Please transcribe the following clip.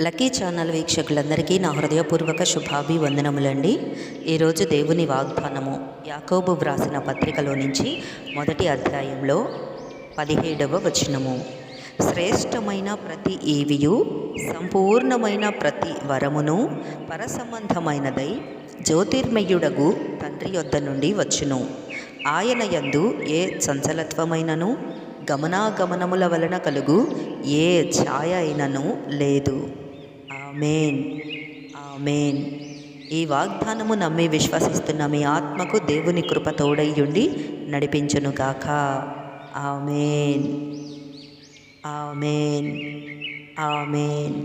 Lucky channel వీక్షకులందరికీ నా హృదయపూర్వక శుభాభివందనములండి. ఈరోజు దేవుని వాగ్దానము యాకోబు వ్రాసిన పత్రికలో నుంచి మొదటి అధ్యాయంలో 17వ వచనము. శ్రేష్టమైన ప్రతి ఈవియు సంపూర్ణమైన ప్రతి వరమును పరసంబంధమైనదై జ్యోతిర్మయుడగు తండ్రి యొద్ద నుండి వచ్చును. ఆయన యందు ఏ చంచలత్వమైనను గమనాగమనముల వలన కలుగు ఏ ఛాయ అయినను లేదు. ఆమేన్, ఆమేన్. ఈ వాగ్దానము నమ్మి విశ్వసిస్తున్న మీ ఆత్మకు దేవుని కృప తోడయ్యుండి నడిపించునుగాక. ఆమేన్, ఆమేన్, ఆమేన్.